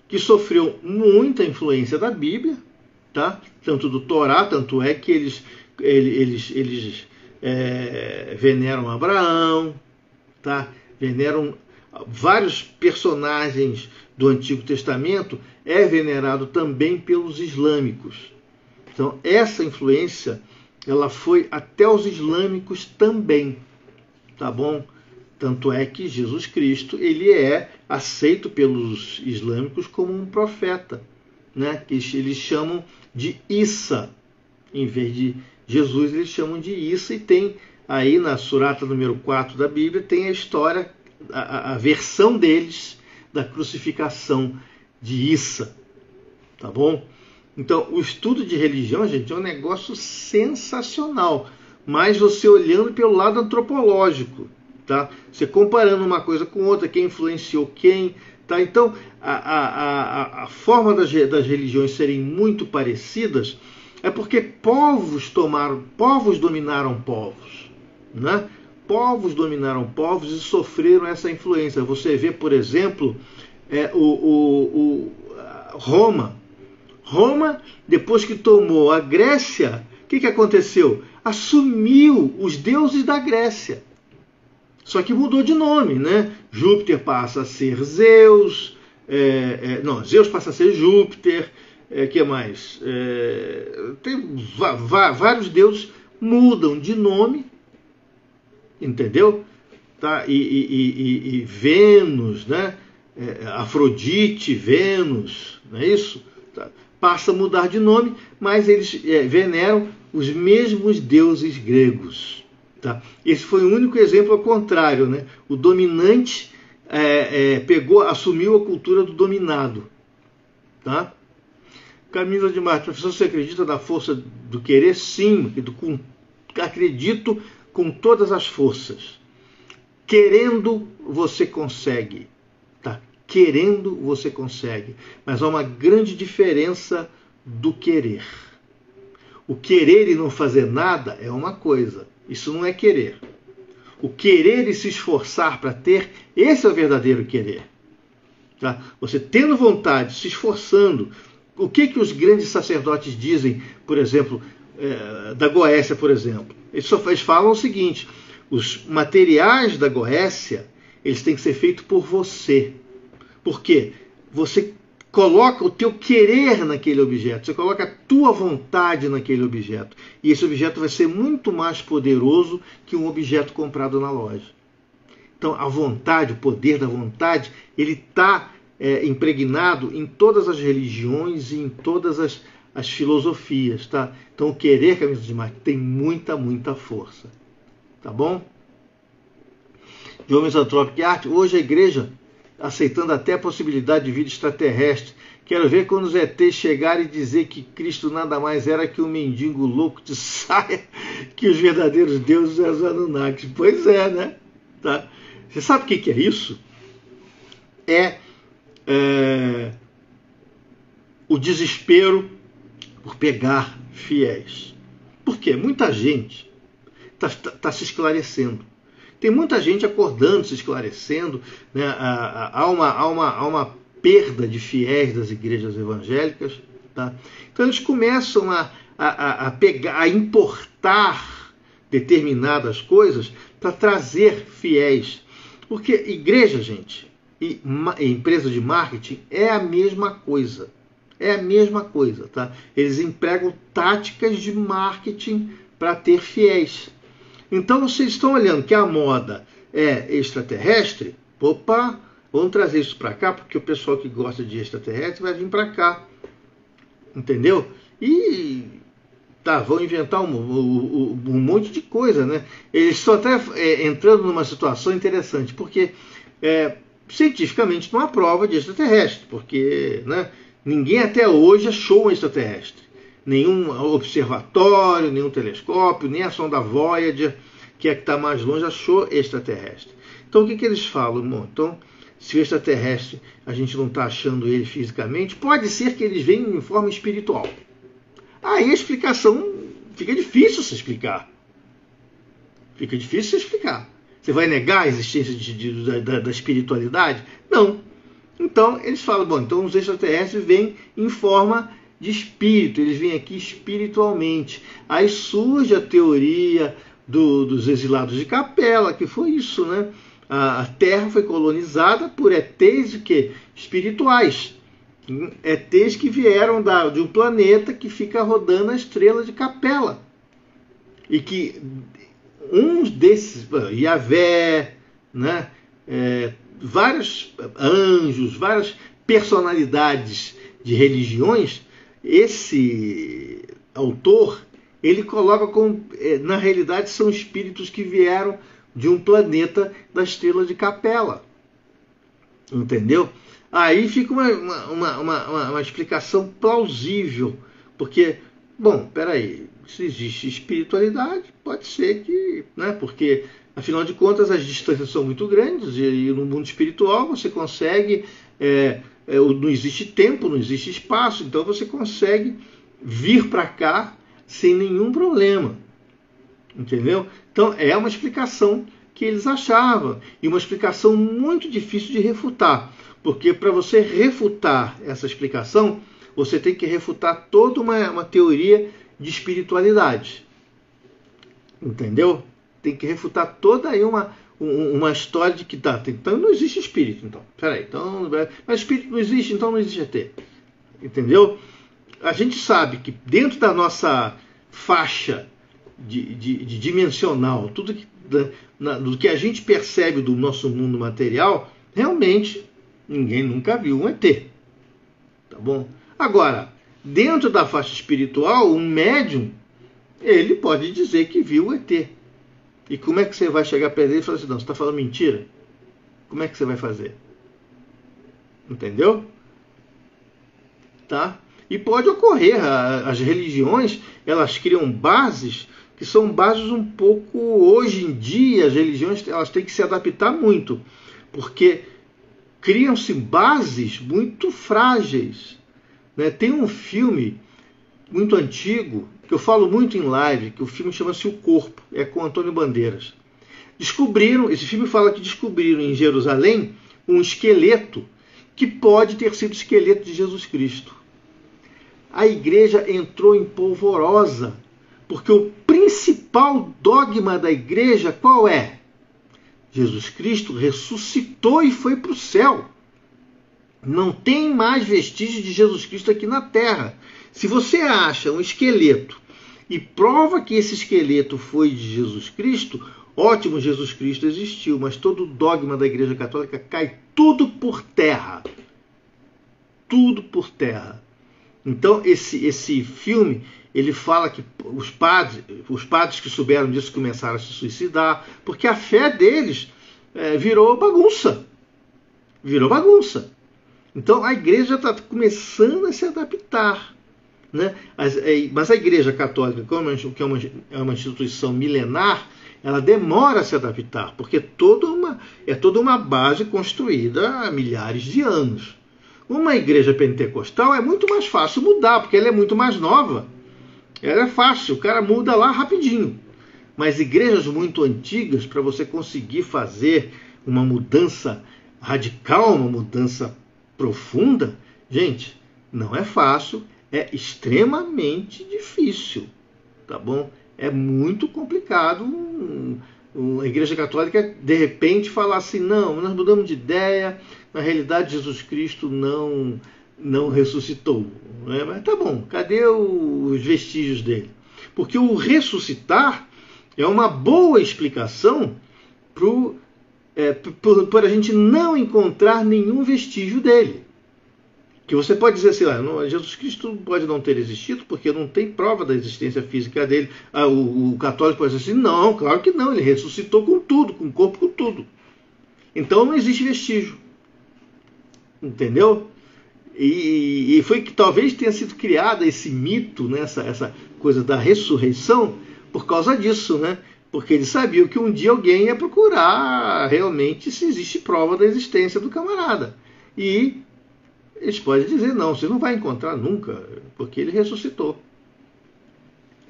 que sofreu muita influência da Bíblia, tá? Tanto do Torá, tanto é que eles veneram Abraão, tá? Veneram vários personagens do Antigo Testamento, é venerado também pelos islâmicos. Então essa influência ela foi até os islâmicos também, tá bom? Tanto é que Jesus Cristo ele é aceito pelos islâmicos como um profeta, né? Que eles chamam de Issa, em vez de Jesus, eles chamam de Issa, e tem aí na surata número 4 da Bíblia, tem a história, a versão deles da crucificação de Issa, tá bom? Então, o estudo de religião, gente, é um negócio sensacional, mas você olhando pelo lado antropológico, tá? Você comparando uma coisa com outra, quem influenciou quem, tá? Então, a forma das religiões serem muito parecidas é porque povos dominaram povos, né? Povos dominaram povos e sofreram essa influência. Você vê, por exemplo, Roma. Roma, depois que tomou a Grécia, o que aconteceu? Assumiu os deuses da Grécia. Só que mudou de nome, né? Júpiter passa a ser Zeus, Zeus passa a ser Júpiter, que mais? Tem vários deuses mudam de nome, entendeu? Tá? E Vênus, né? Afrodite, Vênus, não é isso? Tá? Passa a mudar de nome, mas eles veneram os mesmos deuses gregos. Tá? Esse foi o único exemplo ao contrário, né? O dominante assumiu a cultura do dominado. Tá? Camila de Marte, professor, você acredita na força do querer? Sim, acredito com todas as forças. Querendo, você consegue. Tá? Querendo, você consegue. Mas há uma grande diferença do querer. O querer e não fazer nada é uma coisa. Isso não é querer. O querer e se esforçar para ter, esse é o verdadeiro querer. Tá? Você tendo vontade, se esforçando. O que os grandes sacerdotes dizem, por exemplo, da Goécia, por exemplo? Eles falam o seguinte: os materiais da Goécia, eles têm que ser feitos por você. Por quê? Você coloca o teu querer naquele objeto, você coloca a tua vontade naquele objeto. E esse objeto vai ser muito mais poderoso que um objeto comprado na loja. Então, a vontade, o poder da vontade, ele está impregnado em todas as religiões e em todas as filosofias, tá? Então o querer, Camisa de Marte, tem muita força, tá bom? João Misanthropic Art, hoje a igreja aceitando até a possibilidade de vida extraterrestre. Quero ver quando os ETs chegarem e dizer que Cristo nada mais era que um mendigo louco de saia, que os verdadeiros deuses eram os Anunnakis. Pois é, né? Tá? Você sabe o que é isso? O desespero por pegar fiéis. Por quê? Muita gente está se esclarecendo. Tem muita gente acordando, se esclarecendo. Né? Há uma perda de fiéis das igrejas evangélicas. Tá? Então eles começam a importar determinadas coisas para trazer fiéis. Porque igreja, gente, e empresa de marketing é a mesma coisa. É a mesma coisa, tá? Eles empregam táticas de marketing para ter fiéis. Então vocês estão olhando que a moda é extraterrestre. Opa, vamos trazer isso para cá, porque o pessoal que gosta de extraterrestre vai vir para cá. Entendeu? E vão inventar um monte de coisa, né? Eles estão até entrando numa situação interessante, porque cientificamente não há prova de extraterrestre, porque, né, ninguém até hoje achou um extraterrestre. Nenhum observatório, nenhum telescópio, nem a sonda Voyager, que é a que está mais longe, achou extraterrestre. Então o que eles falam? Bom, então, se o extraterrestre a gente não está achando ele fisicamente, pode ser que eles venham em forma espiritual. Aí a explicação fica difícil se explicar. Fica difícil se explicar. Você vai negar a existência da espiritualidade? Não. Então, eles falam, bom, então os extraterrestres vêm em forma de espírito, eles vêm aqui espiritualmente. Aí surge a teoria dos exilados de Capela, que foi isso, né? A Terra foi colonizada por ETs espirituais. ETs que vieram de um planeta que fica rodando a estrela de Capela. E que uns desses, Yahvé, né? Vários anjos, várias personalidades de religiões, esse autor, ele coloca como, na realidade, são espíritos que vieram de um planeta da estrela de Capela. Entendeu? Aí fica uma explicação plausível, porque, bom, peraí, se existe espiritualidade, pode ser que, né, porque, afinal de contas, as distâncias são muito grandes, e no mundo espiritual você consegue, não existe tempo, não existe espaço, então você consegue vir para cá sem nenhum problema. Entendeu? Então é uma explicação que eles achavam, e uma explicação muito difícil de refutar, porque para você refutar essa explicação, você tem que refutar toda uma teoria de espiritualidade. Entendeu? Tem que refutar toda aí uma história de que então não existe espírito, então. Peraí, então, mas espírito não existe, então não existe ET. Entendeu? a gente sabe que dentro da nossa faixa de dimensional, tudo que, do que a gente percebe do nosso mundo material, realmente ninguém nunca viu um ET. Tá bom? Agora, dentro da faixa espiritual, um médium, ele pode dizer que viu o ET. E como é que você vai chegar perto dele e falar assim, não, você está falando mentira? Como é que você vai fazer? Entendeu? Tá? E pode ocorrer, as religiões, elas criam bases que são bases um pouco, hoje em dia, as religiões elas têm que se adaptar muito, porque criam-se bases muito frágeis. Né? Tem um filme muito antigo, que eu falo muito em live, que o filme chama-se O Corpo, é com Antônio Bandeiras. Esse filme fala que descobriram em Jerusalém um esqueleto que pode ter sido o esqueleto de Jesus Cristo. A igreja entrou em polvorosa, porque o principal dogma da igreja qual é? Jesus Cristo ressuscitou e foi para o céu. Não tem mais vestígio de Jesus Cristo aqui na terra. Se você acha um esqueleto e prova que esse esqueleto foi de Jesus Cristo, ótimo, Jesus Cristo existiu, mas todo o dogma da Igreja Católica cai tudo por terra. Tudo por terra. Então, esse filme, ele fala que os padres que souberam disso começaram a se suicidar, porque a fé deles virou bagunça. Virou bagunça. Então, a igreja está começando a se adaptar. Né? Mas a Igreja Católica, que é uma instituição milenar, ela demora a se adaptar, porque é toda uma base construída há milhares de anos. Uma igreja pentecostal é muito mais fácil mudar, porque ela é muito mais nova. Ela é fácil, o cara muda lá rapidinho. Mas igrejas muito antigas, para você conseguir fazer uma mudança radical, uma mudança profunda, gente, não é fácil, é extremamente difícil, tá bom? É muito complicado a Igreja Católica de repente falar assim, não, nós mudamos de ideia, na realidade Jesus Cristo não ressuscitou. Né? Mas tá bom, cadê os vestígios dele? Porque o ressuscitar é uma boa explicação por a gente não encontrar nenhum vestígio dele. Que você pode dizer assim, Jesus Cristo pode não ter existido porque não tem prova da existência física dele. O católico pode dizer assim, não, claro que não, ele ressuscitou com tudo, com o corpo, com tudo. Então não existe vestígio. Entendeu? E foi que talvez tenha sido criado esse mito, né, essa coisa da ressurreição, por causa disso, né? Porque eles sabiam que um dia alguém ia procurar realmente se existe prova da existência do camarada. E eles podem dizer, não, você não vai encontrar nunca, porque ele ressuscitou.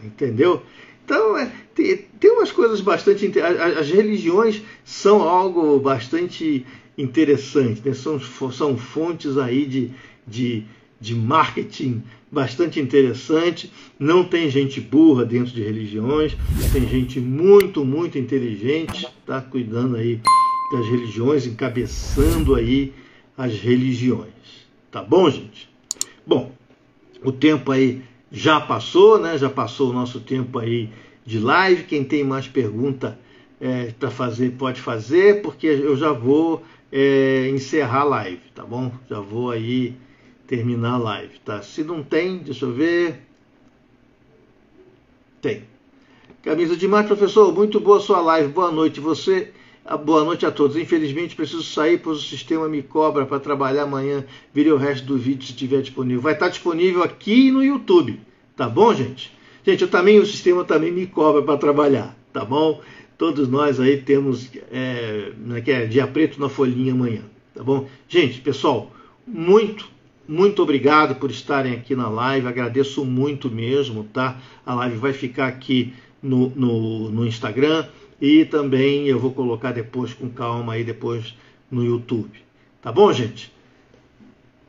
Entendeu? Então, tem umas coisas bastante... As religiões são algo bastante interessante, né? São fontes aí de marketing bastante interessante. Não tem gente burra dentro de religiões, tem gente muito, muito inteligente, tá? Cuidando aí das religiões, encabeçando aí as religiões. Tá bom, gente? Bom, o tempo aí já passou, né? Já passou o nosso tempo aí de live. Quem tem mais pergunta para fazer, pode fazer, porque eu já vou encerrar a live, tá bom? Já vou aí terminar a live, tá? Se não tem, deixa eu ver. Tem. Camisa de Marte, professor, muito boa sua live. Boa noite. Boa noite a todos. Infelizmente preciso sair, pois o sistema me cobra para trabalhar amanhã. Virei o resto do vídeo se estiver disponível. Vai estar disponível aqui no YouTube. Tá bom, gente? Gente, o sistema também me cobra para trabalhar. Tá bom? Todos nós aí temos dia preto na folhinha amanhã. Tá bom? Gente, pessoal, muito obrigado por estarem aqui na live. Agradeço muito mesmo, tá? A live vai ficar aqui no Instagram. E também eu vou colocar depois com calma aí depois no YouTube. Tá bom, gente?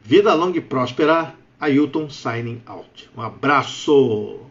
Vida longa e próspera. Ailton signing out. Um abraço!